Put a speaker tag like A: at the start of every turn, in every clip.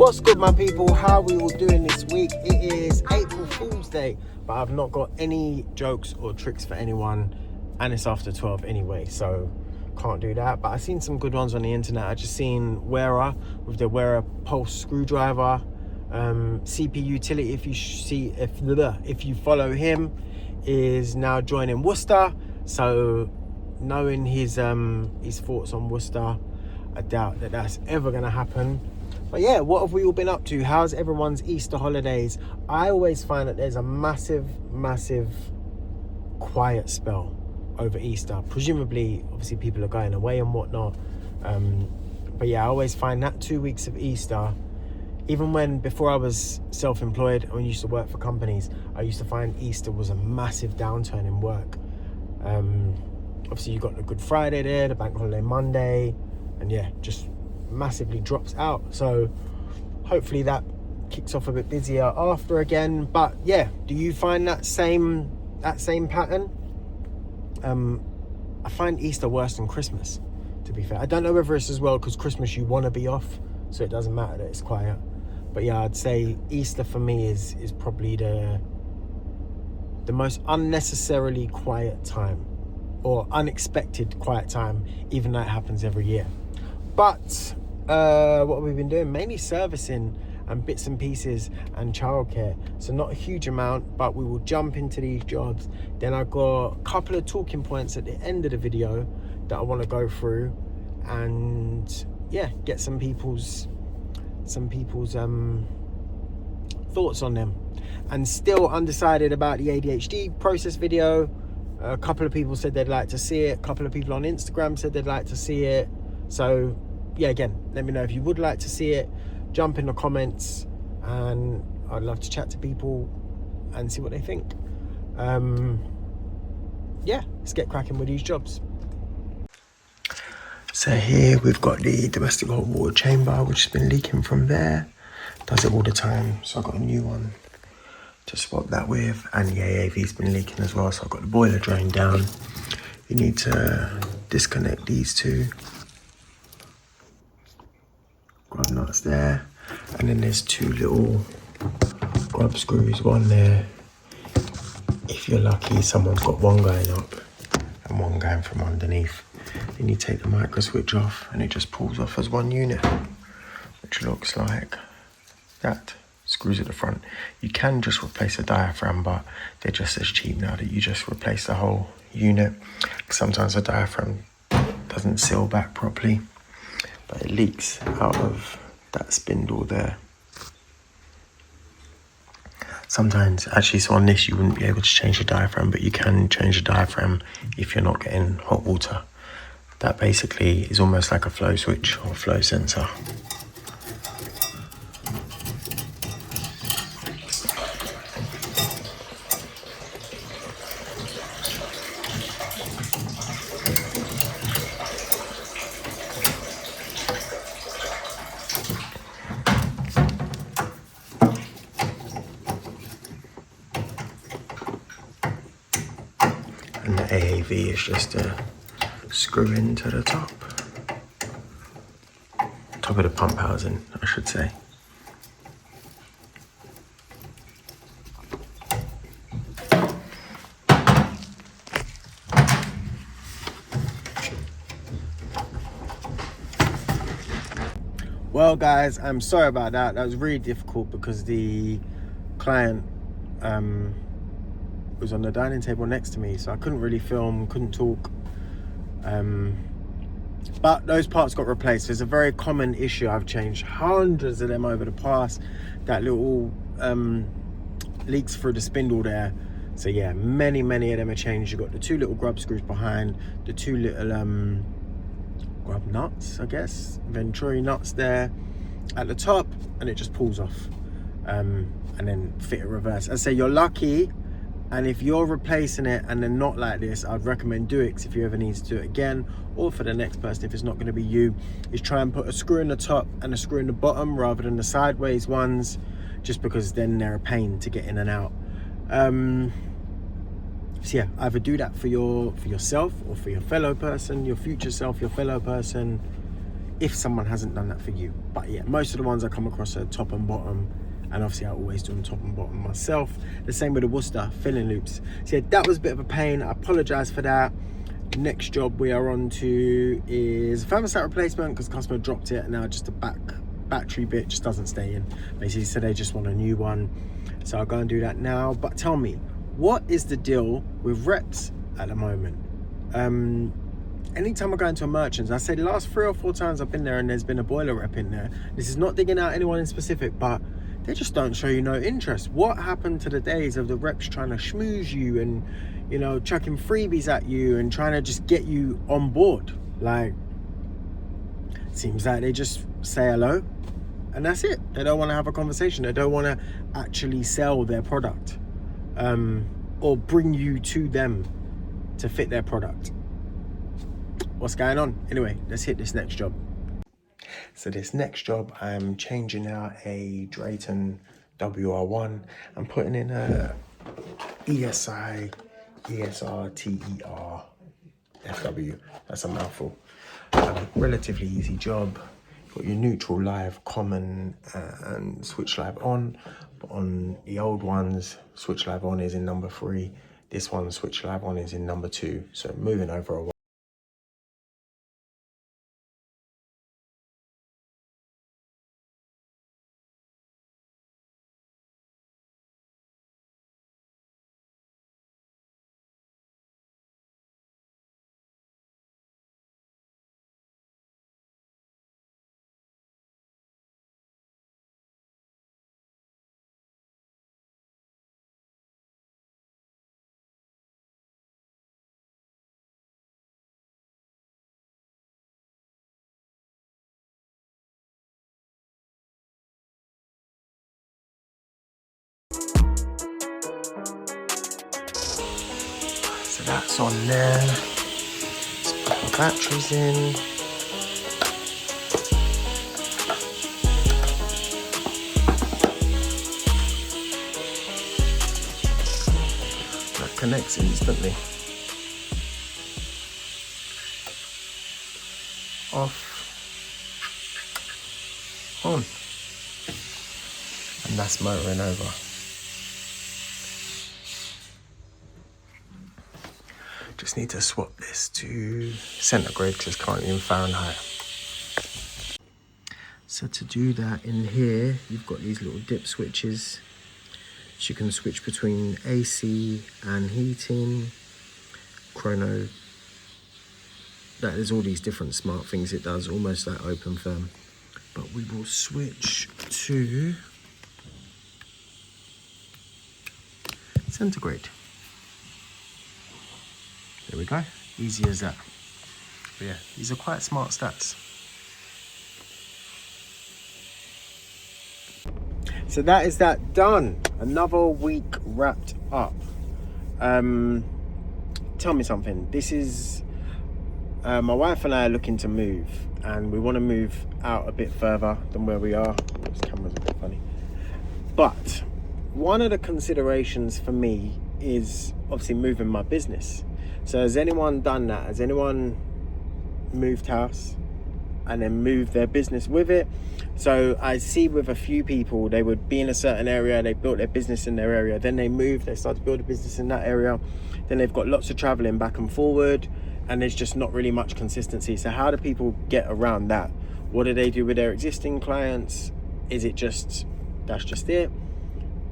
A: What's good, my people? How are we all doing this week? It is April Fool's Day, but I've not got any jokes or tricks for anyone, and it's after 12 anyway, so can't do that. But I've seen some good ones on the internet. I just seen Wearer with the Wearer pulse screwdriver. CP Utility, if you follow him, is now joining Worcester. So knowing his thoughts on Worcester, I doubt that that's ever going to happen. But yeah, what have we all been up to? How's everyone's Easter holidays? I always find that there's a massive quiet spell over Easter. Presumably, obviously, people are going away and whatnot. But yeah, I always find that 2 weeks of Easter, even before I was self-employed and used to work for companies, I used to find Easter was a massive downturn in work. Obviously, you got the Good Friday there, the Bank Holiday Monday, and yeah, just massively drops out. So hopefully that kicks off a bit busier after again. But yeah, do you find that same pattern? I find Easter worse than Christmas, to be fair. I don't know whether it's as well because Christmas you want to be off, so it doesn't matter that it's quiet. But yeah, I'd say Easter for me is probably the most unnecessarily quiet time, or unexpected quiet time, even though it happens every year. But what have we been doing? Mainly servicing and bits and pieces and childcare. So not a huge amount, but we will jump into these jobs. Then I've got a couple of talking points at the end of the video that I want to go through, and yeah, get some people's thoughts on them. And still undecided about the ADHD process video. A couple of people said they'd like to see it. A couple of people on Instagram said they'd like to see it. So yeah, again, let me know if you would like to see it. Jump in the comments, and I'd love to chat to people and see what they think. Yeah, let's get cracking with these jobs. So here we've got the domestic hot water chamber, which has been leaking from there. Does it all the time, so I've got a new one to swap that with. And the AAV's been leaking as well, so I've got the boiler drain down. You need to disconnect these two grub nuts there, and then there's two little grub screws, one there. If you're lucky, someone's got one going up and one going from underneath. Then you take the micro switch off and it just pulls off as one unit, which looks like that. Screws at the front. You can just replace the diaphragm, but they're just as cheap now that you just replace the whole unit. Sometimes the diaphragm doesn't seal back properly, but it leaks out of that spindle there. Sometimes, actually, so on this you wouldn't be able to change the diaphragm, but you can change the diaphragm if you're not getting hot water. That basically is almost like a flow switch or flow sensor. And the AAV is just a screw into the top of the pump housing, I should say. Well guys, I'm sorry about that. That was really difficult because the client was on the dining table next to me, so I couldn't really film, couldn't talk. But those parts got replaced. There's a very common issue. I've changed hundreds of them over the past. That little leaks through the spindle there. So yeah, many of them are changed. You've got the two little grub screws behind, the two little grub nuts, I guess, Venturi nuts there at the top, and it just pulls off. And then fit it reverse. I say you're lucky. And if you're replacing it and they're not like this, I'd recommend do it, 'cause if you ever need to do it again, or for the next person, if it's not going to be you, is try and put a screw in the top and a screw in the bottom rather than the sideways ones, just because then they're a pain to get in and out. So yeah, either do that for yourself or for your fellow person, your future self, your fellow person. if someone hasn't done that for you. But yeah, most of the ones I come across are top and bottom, and obviously I always do them top and bottom myself. The same with the Worcester filling loops. So yeah, that was a bit of a pain. I apologize for that. Next job we are on to is thermostat replacement, because the customer dropped it and now just the battery bit just doesn't stay in. Basically, so they just want a new one. So I'll go and do that now. But tell me, what is the deal with reps at the moment? Anytime I go into a merchant's, I say the last 3 or 4 times I've been there and there's been a boiler rep in there. This is not digging out anyone in specific, but they just don't show you no interest. What happened to the days of the reps trying to schmooze you and, you know, chucking freebies at you and trying to just get you on board? Like, seems like they just say hello and that's it. They don't want to have a conversation. They don't want to actually sell their product, or bring you to them to fit their product. What's going on? Anyway, let's hit this next job. So this next job, I'm changing out a Drayton WR1. I'm putting in a ESi RF FW. That's a mouthful. Relatively easy job. Got your neutral live, common, and switch live on. But on the old ones, switch live on is in number 3. This one, switch live on, is in number 2. So moving over a while. So that's on there. Let's put the batteries in. That connects instantly. Off. On. And that's motoring over. Just need to swap this to centigrade because it's currently in Fahrenheit. So to do that, in here you've got these little dip switches, which you can switch between AC and heating, chrono. That is all these different smart things it does, almost like open firm. But we will switch to centigrade. There we go, easy as that. But yeah, these are quite smart stats. So that is that done. Another week wrapped up. Tell me something. This is, my wife and I are looking to move, and we want to move out a bit further than where we are. This camera's a bit funny. But one of the considerations for me is obviously moving my business. So has anyone done that? Has anyone moved house and then moved their business with it? So I see with a few people, they would be in a certain area, they built their business in their area, then they moved, they started to build a business in that area, then they've got lots of traveling back and forward, and there's just not really much consistency. So how do people get around that? What do they do with their existing clients? Is it just, that's just it?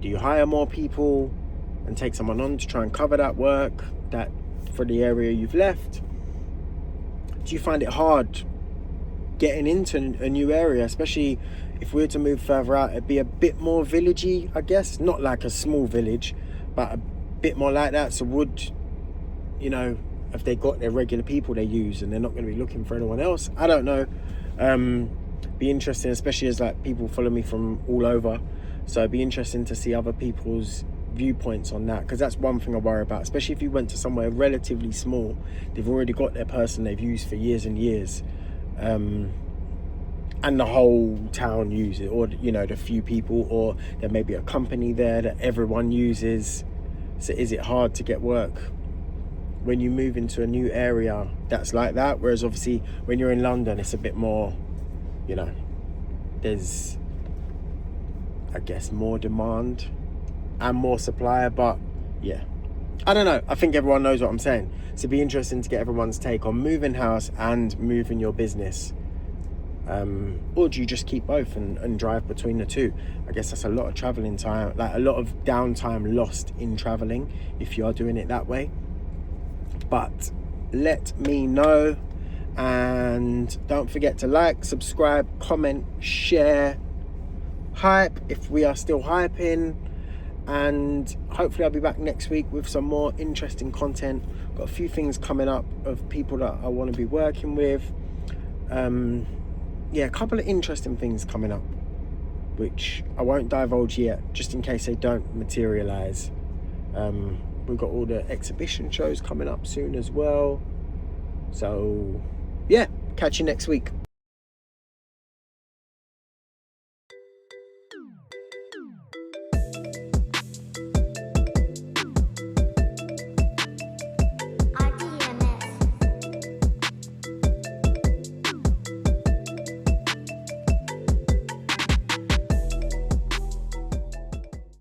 A: Do you hire more people and take someone on to try and cover that work that for the area you've left? Do you find it hard getting into a new area, especially if we were to move further out? It'd be a bit more villagey, I guess, not like a small village, but a bit more like that. So would, you know, if they got their regular people they use and they're not going to be looking for anyone else, I don't know. Be interesting, especially as like people follow me from all over, so it'd be interesting to see other people's viewpoints on that, because that's one thing I worry about, especially if you went to somewhere relatively small. They've already got their person they've used for years and years, and the whole town use it, or you know, the few people, or there may be a company there that everyone uses. So is it hard to get work when you move into a new area that's like that? Whereas obviously when you're in London, it's a bit more you know, there's, I guess, more demand and more supply. But yeah, I don't know, I think everyone knows what I'm saying. So it'd be interesting to get everyone's take on moving house and moving your business. Or do you just keep both and drive between the two? I guess that's a lot of traveling time, like a lot of downtime lost in traveling if you are doing it that way. But let me know, and don't forget to like, subscribe, comment, share, hype if we are still hyping. And hopefully I'll be back next week with some more interesting content. Got a few things coming up of people that I want to be working with. Yeah, a couple of interesting things coming up, which I won't divulge yet, just in case they don't materialize. We've got all the exhibition shows coming up soon as well. So yeah, catch you next week.